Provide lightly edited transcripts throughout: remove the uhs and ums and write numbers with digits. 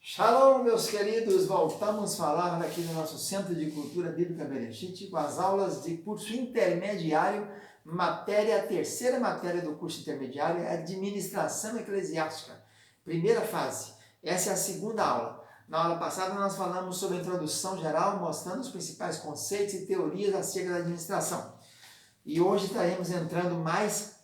Shalom, meus queridos, voltamos a falar aqui no nosso Centro de Cultura Bíblica Bereshit com as aulas de curso intermediário, terceira matéria do curso intermediário é Administração Eclesiástica, primeira fase. Essa é a segunda aula. Na aula passada nós falamos sobre a introdução geral, mostrando os principais conceitos e teorias acerca da administração. E hoje estaremos entrando mais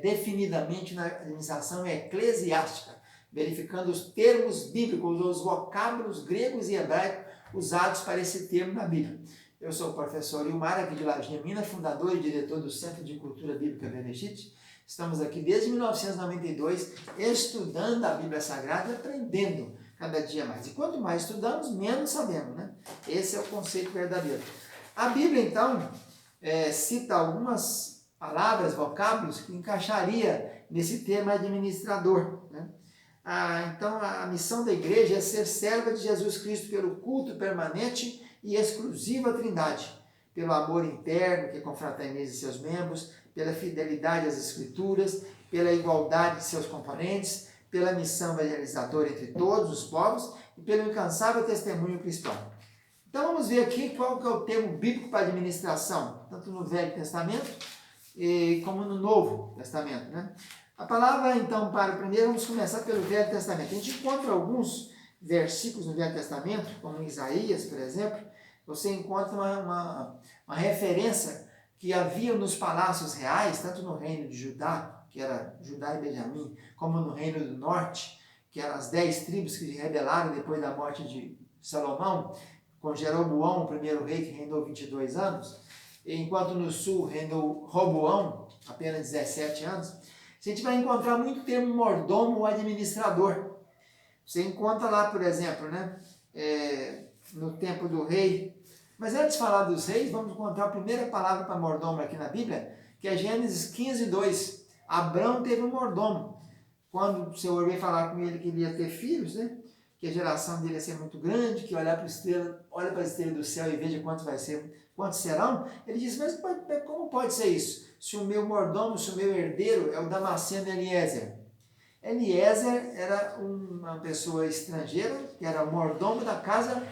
definidamente na administração eclesiástica, verificando os termos bíblicos, os vocábulos gregos e hebraicos usados para esse termo na Bíblia. Eu sou o professor Ilmar, aqui de Laje Minas, fundador e diretor do Centro de Cultura Bíblica Bereshit. Estamos aqui desde 1992, estudando a Bíblia Sagrada e aprendendo cada dia mais. E quanto mais estudamos, menos sabemos, né? Esse é o conceito verdadeiro. A Bíblia, então, cita algumas palavras, vocábulos, que encaixaria nesse termo administrador, né? Então, a missão da igreja é ser serva de Jesus Cristo pelo culto permanente e exclusivo à Trindade, pelo amor interno que confraterniza seus membros, pela fidelidade às Escrituras, pela igualdade de seus componentes, pela missão evangelizadora entre todos os povos e pelo incansável testemunho cristão. Então, vamos ver aqui qual que é o termo bíblico para administração, tanto no Velho Testamento como no Novo Testamento, né? A palavra, então, primeiro vamos começar pelo Velho Testamento. A gente encontra alguns versículos no Velho Testamento, como em Isaías, por exemplo, você encontra uma referência que havia nos palácios reais, tanto no reino de Judá, que era Judá e Benjamim, como no reino do norte, que eram as 10 tribos que se rebelaram depois da morte de Salomão, com Jeroboão, o primeiro rei, que reinou 22 anos, enquanto no sul reinou Roboão, apenas 17 anos. A gente vai encontrar muito o termo mordomo ou administrador. Você encontra lá, por exemplo, né, no tempo do rei. Mas antes de falar dos reis, vamos encontrar a primeira palavra para mordomo aqui na Bíblia, que é Gênesis 15, 2. Abrão teve um mordomo. Quando o Senhor veio falar com ele que ele ia ter filhos, né, que a geração dele ia ser muito grande, que olha para a estrela do céu e veja quantos serão, ele disse, mas como pode ser isso? Se o meu mordomo, se o meu herdeiro é o Damasceno Eliezer. Eliezer era uma pessoa estrangeira, que era o mordomo da casa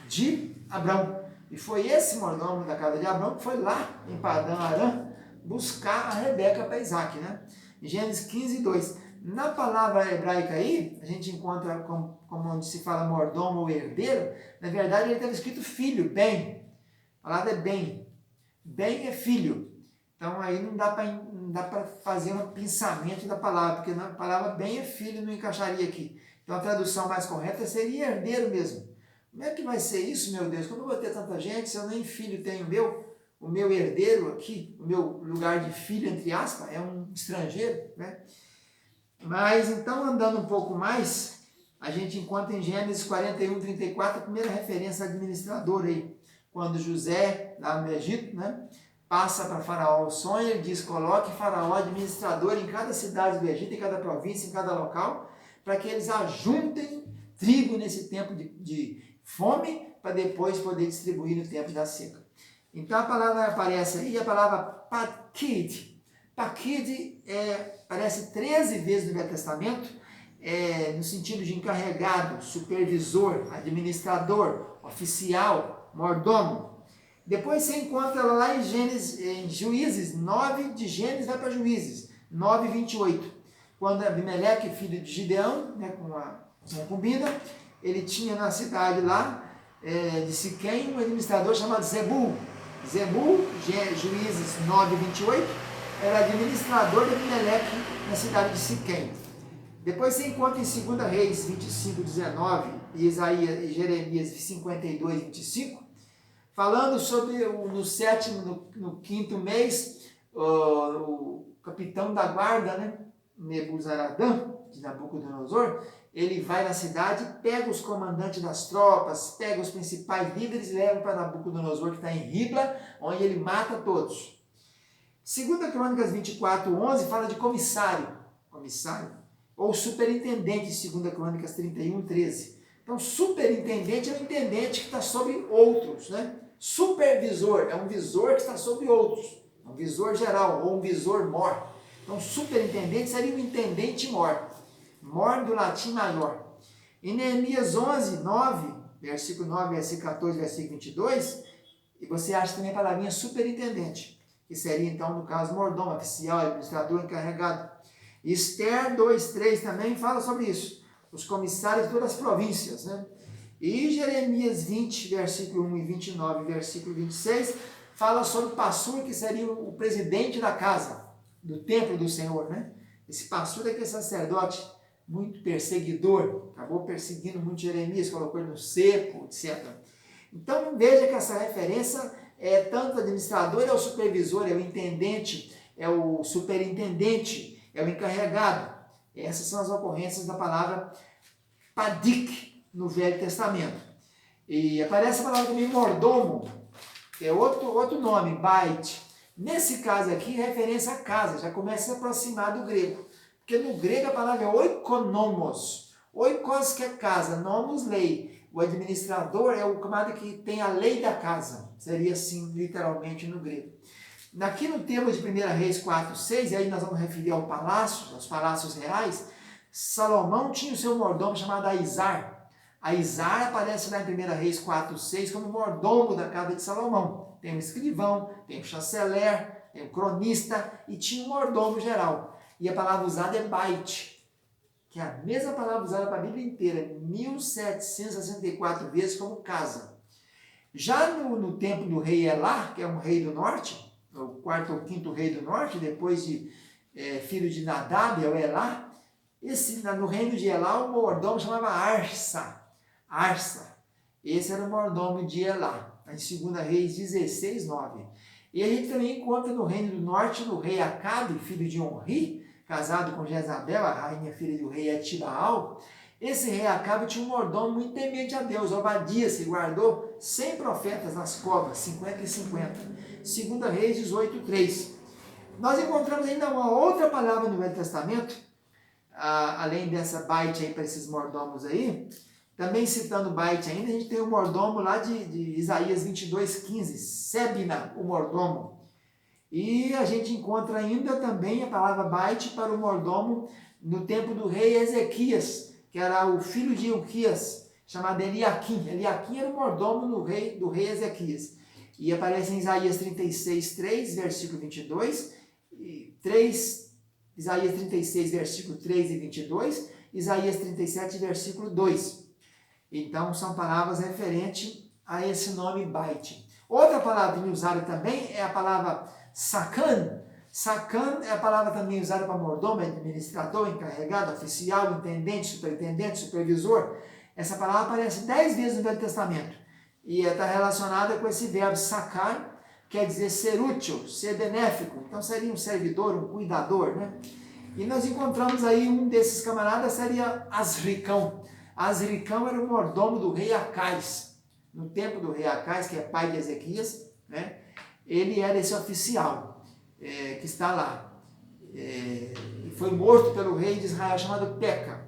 de Abrão. E foi esse mordomo da casa de Abrão que foi lá em Padã Arã buscar a Rebeca para Isaac, né? Gênesis 15, 2. Na palavra hebraica aí, a gente encontra como onde se fala mordomo ou herdeiro, na verdade ele estava escrito filho, bem. A palavra é bem. Bem é filho. Então aí não dá para fazer um pensamento da palavra, porque na palavra bem é filho não encaixaria aqui. Então a tradução mais correta seria herdeiro mesmo. Como é que vai ser isso, meu Deus? Como eu vou ter tanta gente se eu nem filho tenho o meu herdeiro aqui, o meu lugar de filho, entre aspas, é um estrangeiro, né? Mas então, andando um pouco mais, a gente encontra em Gênesis 41, 34, a primeira referência administradora aí, quando José, lá no Egito, né, passa para Faraó o sonho, ele diz, coloque Faraó administrador em cada cidade do Egito, em cada província, em cada local, para que eles ajuntem trigo nesse tempo de fome, para depois poder distribuir no tempo da seca. Então a palavra aparece aí, a palavra pakid. Pakid aparece 13 vezes no Velho Testamento, no sentido de encarregado, supervisor, administrador, oficial, mordomo. Depois você encontra ela lá em Juízes, 9 de Gênesis vai para Juízes, 9, 28. Quando Abimeleque, filho de Gideão, né, com a concubina, ele tinha na cidade lá de Siquém um administrador chamado Zebul. Zebul, Juízes 9, 28, era administrador de Abimeleque na cidade de Siquém. Depois você encontra em 2 Reis 25, 19 e Jeremias 52, 25, falando sobre no quinto mês, o capitão da guarda, né, Nebuzaradã, de Nabucodonosor, ele vai na cidade, pega os comandantes das tropas, pega os principais líderes e leva para Nabucodonosor, que está em Ribla, onde ele mata todos. 2 Crônicas 24, 11 fala de comissário, ou superintendente, 2 Crônicas 31, 13. Então, superintendente é um intendente que está sobre outros, né? Supervisor é um visor que está sobre outros, um visor geral ou um visor mor. Então, superintendente seria um intendente mor. Mor do latim maior. Em Neemias 11, 9, versículo 9, versículo 14, versículo 22, e você acha também a palavrinha superintendente, que seria então, no caso, mordomo, oficial, administrador, encarregado. Esther 2:3 também fala sobre isso, os comissários de todas as províncias, né? E Jeremias 20, versículo 1 e 29, versículo 26, fala sobre o passur, que seria o presidente da casa, do templo do Senhor, né? Esse passur é aquele sacerdote muito perseguidor, acabou perseguindo muito Jeremias, colocou ele no seco, etc. Então veja que essa referência é tanto o administrador, é o supervisor, é o intendente, é o superintendente, é o encarregado. Essas são as ocorrências da palavra padik no Velho Testamento. E aparece a palavra também mordomo, que é outro nome, bait. Nesse caso aqui, referência à casa, já começa a se aproximar do grego. Porque no grego a palavra é oikonomos. Oikos que é casa, nomos lei. O administrador é o camarada que tem a lei da casa. Seria assim, literalmente, no grego. Aqui no tema de 1 Reis 4:6, e aí nós vamos referir ao palácio, aos palácios reais, Salomão tinha o seu mordomo chamado Aizar. Aizar aparece lá em 1 Reis 4:6 como mordomo da casa de Salomão. Tem um escrivão, tem um chanceler, tem um cronista e tinha um mordomo geral. E a palavra usada é bait, que é a mesma palavra usada para a Bíblia inteira, 1764 vezes como casa. Já no tempo do rei Elá, que é um rei do norte, o quarto ou quinto rei do norte, depois de filho de Nadab, é o Elá, no reino de Elá o mordomo chamava Arsa. Arsa. Esse era o mordomo de Elá, em 2 Reis 16:9. E a gente também encontra no reino do norte, no rei Acabe, filho de Onri, casado com Jezabel, a rainha filha do rei Etibaal. Esse rei Acabe tinha um mordomo muito temente a Deus, Obadias, que guardou 100 profetas nas covas, 50 e 50. 2 Reis 18:3. Nós encontramos ainda uma outra palavra no Velho Testamento, além dessa bait aí para esses mordomos aí, também citando bait ainda, a gente tem o mordomo lá de Isaías 22:15, Sebna, o mordomo. E a gente encontra ainda também a palavra bait para o mordomo no tempo do rei Ezequias, que era o filho de Ilquias, chamado Eliaquim. Eliaquim era o mordomo do rei Ezequias. E aparece em Isaías 36:3, versículo 22, Isaías 36, versículo 3 e 22, Isaías 37, versículo 2. Então, são palavras referentes a esse nome bait. Outra palavra usada também é a palavra sacan. Sacan é a palavra também usada para mordomo, administrador, encarregado, oficial, intendente, superintendente, supervisor. Essa palavra aparece 10 vezes no Velho Testamento. E está relacionada com esse verbo sacar, quer dizer ser útil, ser benéfico. Então seria um servidor, um cuidador, né? E nós encontramos aí um desses camaradas, seria Asricão. Asricão era o mordomo do rei Acais. No tempo do rei Acais, que é pai de Ezequias, né? Ele era esse oficial que está lá. E foi morto pelo rei de Israel chamado Peca.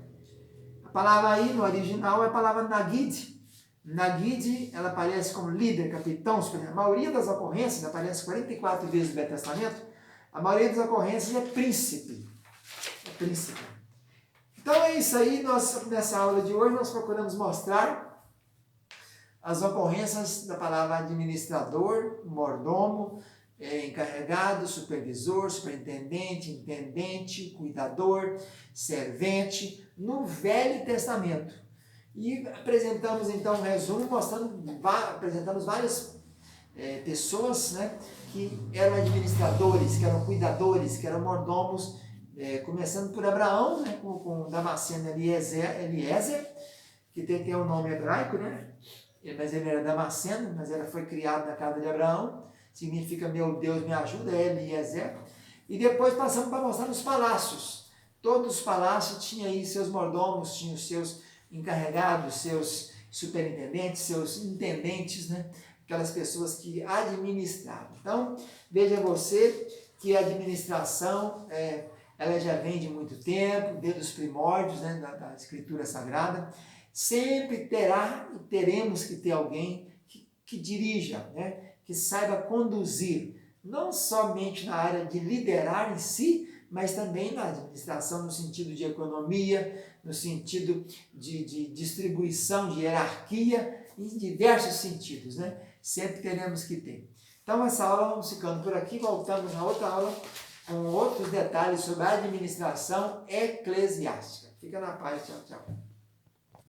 A palavra aí no original é a palavra Nagid. Nagid, ela aparece como líder, capitão, a maioria das ocorrências, aparece 44 vezes no Velho Testamento, a maioria das ocorrências é príncipe. É príncipe. Então é isso aí, nessa aula de hoje nós procuramos mostrar as ocorrências da palavra administrador, mordomo, encarregado, supervisor, superintendente, intendente, cuidador, servente, no Velho Testamento. E apresentamos então um resumo, apresentamos várias pessoas, né, que eram administradores, que eram cuidadores, que eram mordomos, começando por Abraão, né, com Damasceno Eliezer, que tem o nome hebraico, né, mas ele era Damasceno, mas foi criado na casa de Abraão, significa meu Deus me ajuda, Eliezer. E depois passamos para mostrar os palácios. Todos os palácios tinham aí seus mordomos, tinham os seus encarregados, seus superintendentes, seus intendentes, né? Aquelas pessoas que administravam. Então, veja você que a administração, ela já vem de muito tempo, desde os primórdios, né, da Escritura Sagrada. Sempre teremos que ter alguém que dirija, né? Que saiba conduzir, não somente na área de liderar em si, mas também na administração no sentido de economia, no sentido de distribuição, de hierarquia, em diversos sentidos, né? Sempre teremos que ter. Então, essa aula vamos ficando por aqui, voltamos na outra aula com outros detalhes sobre a administração eclesiástica. Fica na paz, tchau, tchau.